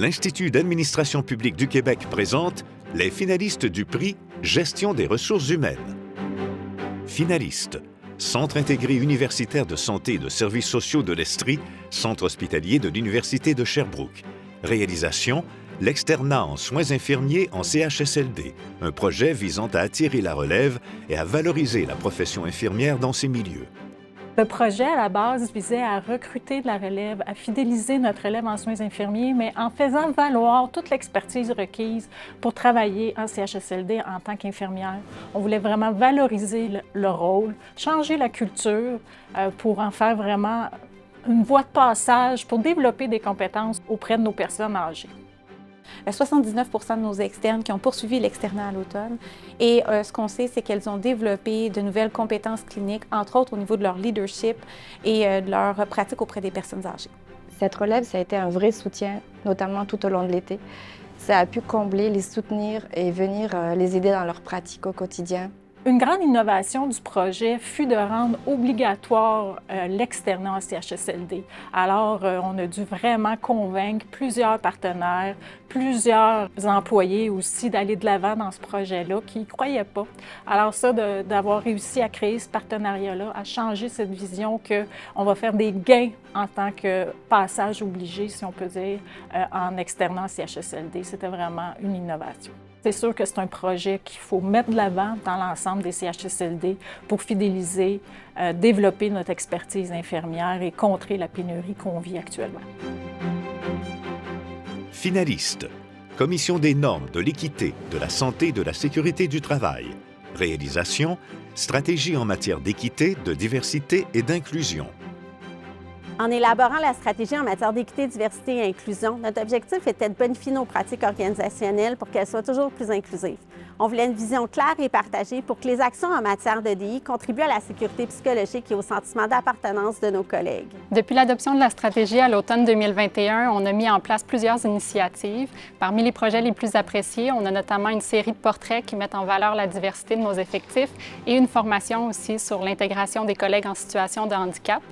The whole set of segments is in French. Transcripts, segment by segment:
l'Institut d'administration publique du Québec présente les finalistes du prix Gestion des ressources humaines. Finalistes: Centre intégré universitaire de santé et de services sociaux de l'Estrie, centre hospitalier de l'Université de Sherbrooke. Réalisation: l'externat en soins infirmiers en CHSLD, un projet visant à attirer la relève et à valoriser la profession infirmière dans ces milieux. Le projet, à la base, visait à recruter de la relève, à fidéliser notre relève en soins infirmiers, mais en faisant valoir toute l'expertise requise pour travailler en CHSLD en tant qu'infirmière. On voulait vraiment valoriser le rôle, changer la culture pour en faire vraiment une voie de passage pour développer des compétences auprès de nos personnes âgées. 79 % de nos externes qui ont poursuivi l'externat à l'automne. Et ce qu'on sait, c'est qu'elles ont développé de nouvelles compétences cliniques, entre autres au niveau de leur leadership et de leur pratique auprès des personnes âgées. Cette relève, ça a été un vrai soutien, notamment tout au long de l'été. Ça a pu combler, les soutenir et venir les aider dans leur pratique au quotidien. Une grande innovation du projet fut de rendre obligatoire l'externat en CHSLD. Alors, on a dû vraiment convaincre plusieurs partenaires, plusieurs employés aussi d'aller de l'avant dans ce projet-là qui n'y croyaient pas. Alors ça, d'avoir réussi à créer ce partenariat-là, à changer cette vision qu'on va faire des gains en tant que passage obligé, si on peut dire, en externat en CHSLD, c'était vraiment une innovation. C'est sûr que c'est un projet qu'il faut mettre de l'avant dans l'ensemble des CHSLD pour fidéliser, développer notre expertise infirmière et contrer la pénurie qu'on vit actuellement. Finalistes: Commission des normes, de l'équité, de la santé et de la sécurité du travail. Réalisation: stratégie en matière d'équité, de diversité et d'inclusion. En élaborant la stratégie en matière d'équité, diversité et inclusion, notre objectif était de bonifier nos pratiques organisationnelles pour qu'elles soient toujours plus inclusives. On voulait une vision claire et partagée pour que les actions en matière de DI contribuent à la sécurité psychologique et au sentiment d'appartenance de nos collègues. Depuis l'adoption de la stratégie à l'automne 2021, on a mis en place plusieurs initiatives. Parmi les projets les plus appréciés, on a notamment une série de portraits qui mettent en valeur la diversité de nos effectifs et une formation aussi sur l'intégration des collègues en situation de handicap.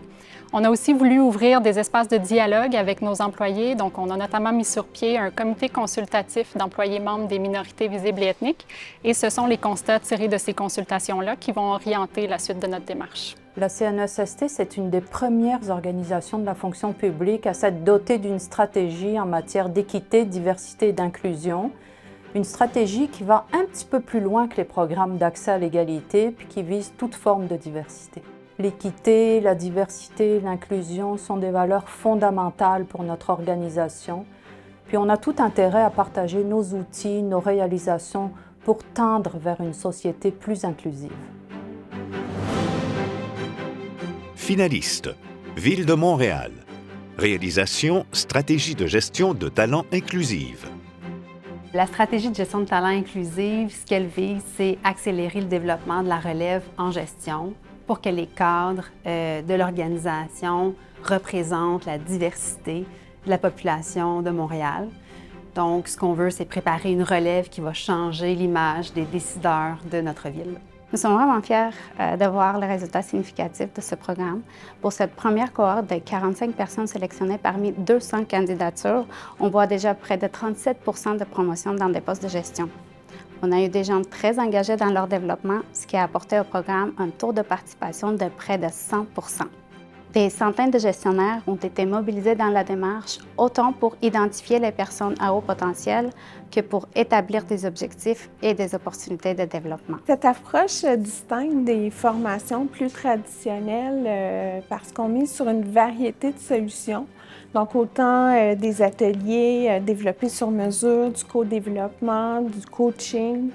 On a aussi voulu ouvrir des espaces de dialogue avec nos employés, donc on a notamment mis sur pied un comité consultatif d'employés membres des minorités visibles et ethniques, et ce sont les constats tirés de ces consultations-là qui vont orienter la suite de notre démarche. La CNESST, c'est une des premières organisations de la fonction publique à s'être dotée d'une stratégie en matière d'équité, diversité et d'inclusion. Une stratégie qui va un petit peu plus loin que les programmes d'accès à l'égalité, puis qui vise toute forme de diversité. L'équité, la diversité, l'inclusion sont des valeurs fondamentales pour notre organisation. Puis on a tout intérêt à partager nos outils, nos réalisations pour tendre vers une société plus inclusive. Finalistes: Ville de Montréal. Réalisation: stratégie de gestion de talents inclusive. La stratégie de gestion de talents inclusive, ce qu'elle vise, c'est accélérer le développement de la relève en gestion pour que les cadres de l'organisation représentent la diversité de la population de Montréal. Donc, ce qu'on veut, c'est préparer une relève qui va changer l'image des décideurs de notre ville. Nous sommes vraiment fiers de voir les résultats significatifs de ce programme. Pour cette première cohorte de 45 personnes sélectionnées parmi 200 candidatures, on voit déjà près de 37 % de promotion dans des postes de gestion. On a eu des gens très engagés dans leur développement, ce qui a apporté au programme un taux de participation de près de 100 %. Des centaines de gestionnaires ont été mobilisés dans la démarche, autant pour identifier les personnes à haut potentiel que pour établir des objectifs et des opportunités de développement. Cette approche distingue des formations plus traditionnelles parce qu'on mise sur une variété de solutions. Donc, autant des ateliers développés sur mesure, du co-développement, du coaching,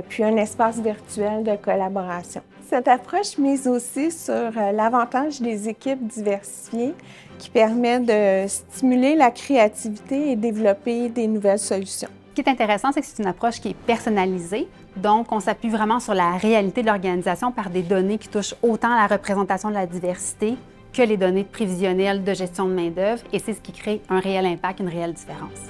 puis un espace virtuel de collaboration. Cette approche mise aussi sur l'avantage des équipes diversifiées qui permet de stimuler la créativité et développer des nouvelles solutions. Ce qui est intéressant, c'est que c'est une approche qui est personnalisée. Donc, on s'appuie vraiment sur la réalité de l'organisation par des données qui touchent autant à la représentation de la diversité que les données prévisionnelles de gestion de main-d'œuvre, et c'est ce qui crée un réel impact, une réelle différence.